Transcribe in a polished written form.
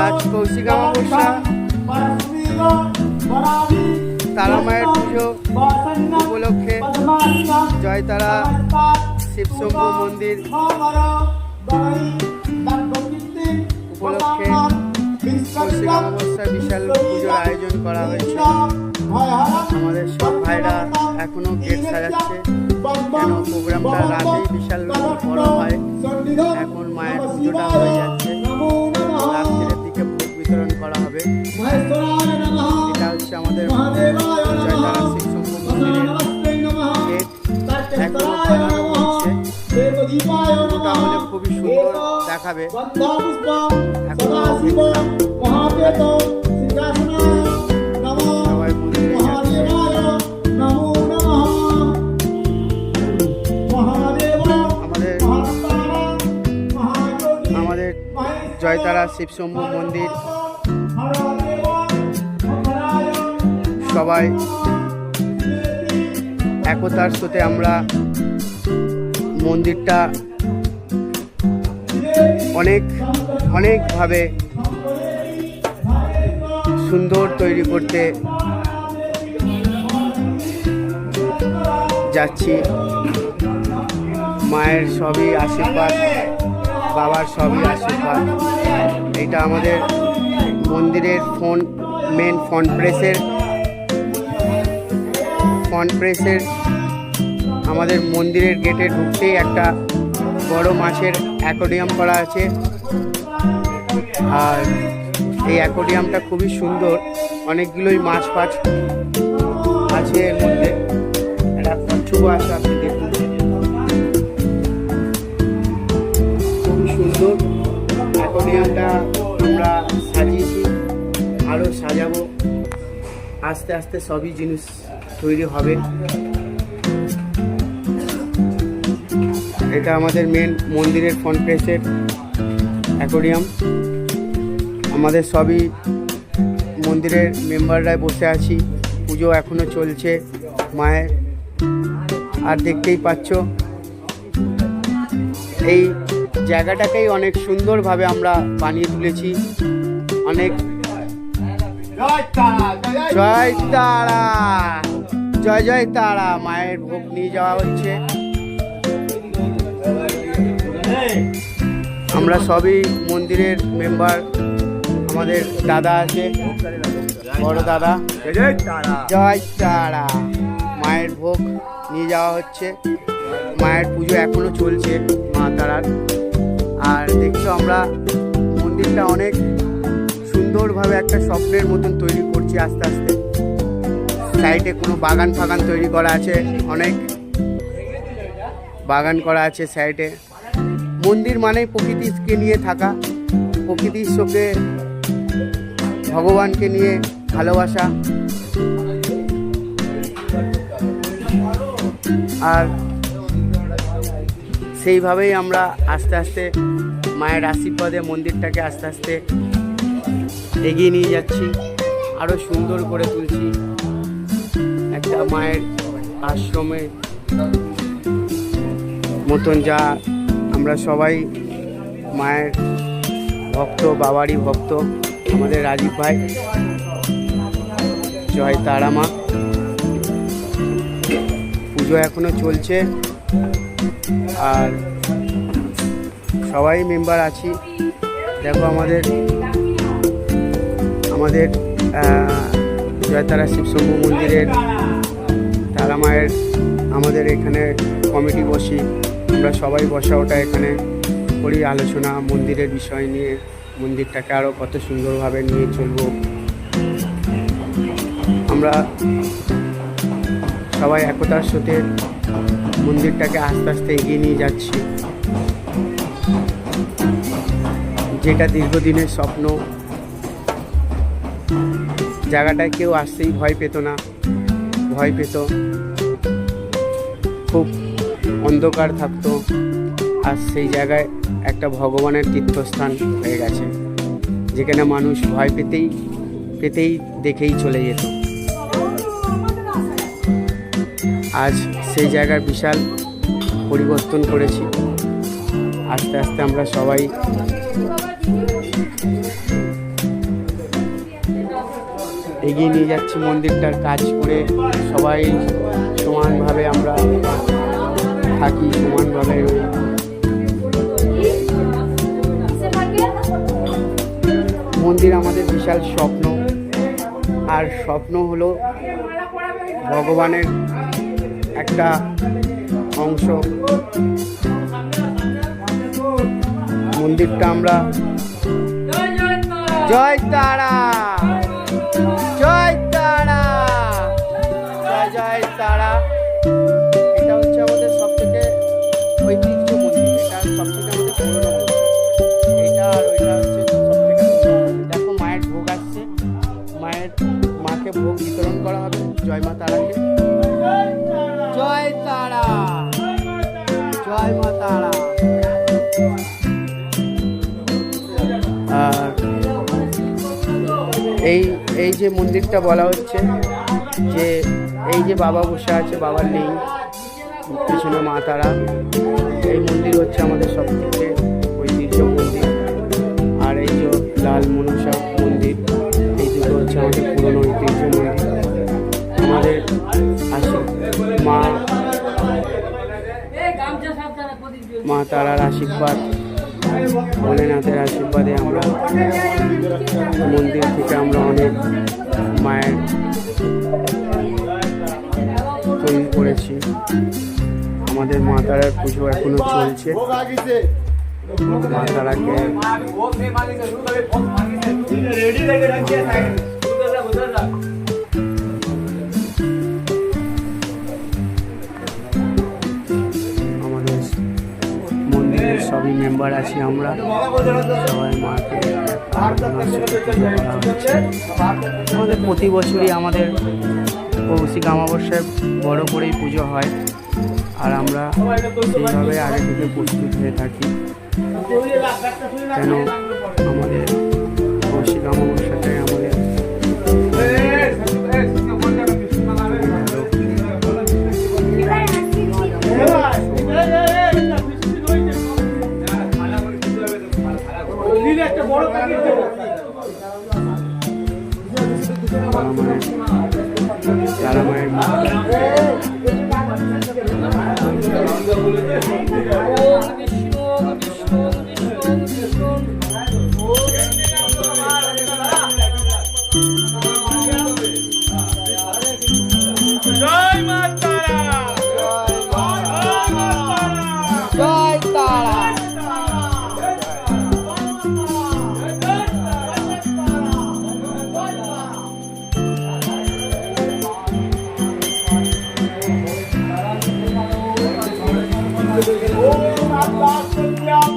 আজ কৌশিক অমাবস্যা, তারা মায়ের পুজো উপলক্ষে জয়তারা শিবশম্ভু মন্দির উপলক্ষে কৌশিক অমাবস্যায় বিশাল পুজোর আয়োজন করা হয়েছে। আমাদের সব ভাইরা এখনো গেট সাজাচ্ছে, কেন প্রোগ্রামটা রাতেই বিশাল বড় হয়। এখন মায়ের পুজোটা হয়ে যাচ্ছে, রাত্রের দিকে ভোগ বিতরণ করা হবে। এটা হচ্ছে আমাদের জয়তারা শিবশম্ভু মন্দিরের গেট, এখনো বানানো হচ্ছে। পুজোটা হলে খুবই সুন্দর দেখাবে। এখনো সবাই মন্দিরে যাচ্ছে। আমাদের জয়তারা শিবশম্ভু মন্দির সবাই একতার সাথে আমরা মন্দিরটা অনেকভাবে সুন্দর তৈরি করতে যাচ্ছি। মায়ের সবই আশীর্বাদ, বাবার সবই আশীর্বাদ। এটা আমাদের মন্দিরের মেন ফ্রন্ট প্রেসের আমাদের মন্দিরের গেটে ঢুকতেই একটা বড় মাছের অ্যাকোয়ারিয়াম করা আছে। আর এই অ্যাকোয়ারিয়ামটা খুবই সুন্দর, অনেকগুলোই মাছ ফাছ আছে এর মধ্যে। একটা কচ্ছপও আছে, আপনি দেখুন, খুবই সুন্দর অ্যাকোয়ারিয়ামটা আমরা সাজিয়েছি, আরও সাজাবো। আস্তে আস্তে সবই জিনিস তৈরি হবে। এটা আমাদের মেন মন্দিরের ফ্রন্ট প্রেসের অ্যাকোয়ারিয়াম। আমাদের সবই মন্দিরের মেম্বাররাই বসে আছি, পুজো এখনো চলছে মায়ের। আর দেখতেই পাচ্ছ এই জায়গাটাকেই অনেক সুন্দরভাবে আমরা বানিয়ে তুলেছি। অনেক জয় তারা, জয় জয় তারা। মায়ের ভোগ নিয়ে যাওয়া হচ্ছে। আমরা সবই মন্দিরের মেম্বার, আমাদের দাদা আছে, বড় দাদা। জয় তারা। মায়ের ভোগ নিয়ে যাওয়া হচ্ছে। মায়ের পুজো এখনো চলছে মা তারার। আর দেখছো আমরা মন্দিরটা অনেক সুন্দরভাবে একটা স্বপ্নের মতন তৈরি করছি আস্তে আস্তে। সাইডে কোনো বাগান ফাগান তৈরি করা আছে, অনেক বাগান করা আছে সাইডে। মন্দির মানেই প্রকৃতিকে নিয়ে থাকা, প্রকৃতির সঙ্গে ভগবানকে নিয়ে ভালোবাসা। আর সেইভাবেই আমরা আস্তে আস্তে মায়ের আশীর্বাদে মন্দিরটাকে আস্তে আস্তে এগিয়ে নিয়ে যাচ্ছি, আরও সুন্দর করে তুলছি। একটা মায়ের আশ্রমে মতন, যা আমরা সবাই মায়ের ভক্ত, বাবারই ভক্ত। আমাদের রাজীব ভাই, জয় তারা মা। পুজো এখনো চলছে আর সবাই মেম্বার আছি। দেখো আমাদের জয়তারা শিবশম্ভু মন্দিরের তারা মায়ের আমাদের এখানে কমিটি বসি, আমরা সবাই বসা ওটা এখানে করি আলোচনা মন্দিরের বিষয় নিয়ে, মন্দিরটাকে আরও কত সুন্দরভাবে নিয়ে চলব। আমরা সবাই একতার সাথে মন্দিরটাকে আস্তে আস্তে এগিয়ে নিয়ে যাচ্ছি। যেটা দীর্ঘদিনের স্বপ্ন, জায়গাটায় কেউ আসতেই ভয় পেত না, ভয় পেত, খুব অন্ধকার থাকতো। আর সেই জায়গায় একটা ভগবানের তীর্থস্থান হয়ে গেছে, যেখানে মানুষ ভয় পেতেই দেখেই চলে যেত। আজ সেই জায়গার বিশাল পরিবর্তন করেছি। আস্তে আস্তে আমরা সবাই এগিয়ে নিয়ে যাচ্ছি মন্দিরটার কাজ করে। সবাই সমানভাবে আমরা থাকি, সমানভাবে রই। মন্দির আমাদের বিশাল স্বপ্ন, আর স্বপ্ন হলো ভগবানের একটা অংশ। মন্দিরটা আমরা জয় তারা, জয় তারা, জয় জয় তারা। এটা হচ্ছে আমাদের সব থেকে ঐতিহ্য মন্দির, এটা সব থেকে আমাদের পুরোনো মন্দির। এইটা আর ওইটা হচ্ছে সব থেকে পুরোনো মন্দির। দেখো মায়ের ভোগ আসছে, মাকে ভোগ বিতরণ করা হবে। জয় মা তারাকে, জয় তারা, জয় মা তারা। আর এই যে মন্দিরটা বলা হচ্ছে, যে এই যে বাবা বসে আছে, বাবার লিঙ্গ, পিছনে মা তারা, এই মন্দির হচ্ছে আমাদের সব থেকে ঐতিহ্য মন্দির। আর এই যে লাল মনসা মন্দির, এই দুটো হচ্ছে আমাদের পুরনো ঐতিহ্য মন্দির। আমাদের মা তারার আশীর্বাদ, ভোলেনাথের আশীর্বাদে আমরা মন্দির থেকে আমরা অনেক মায়ের তৈরি করেছি। আমাদের মা তারার পুজো এখনো চলছে। মা তারাকে সবই মেম্বার আছি আমরা, সবাই মাকে করা হচ্ছে। আমাদের প্রতি বছরই আমাদের কৌশিক অমাবস্যায় বড় করেই পুজো হয়, আর আমরা সেইভাবে আগে থেকে প্রস্তুত হয়ে থাকি। কেন আমাদের কৌশিক অমাবস্যাটাই আমাদের তারা মায়ের জয় মা তারা, জয় তারা। Oh,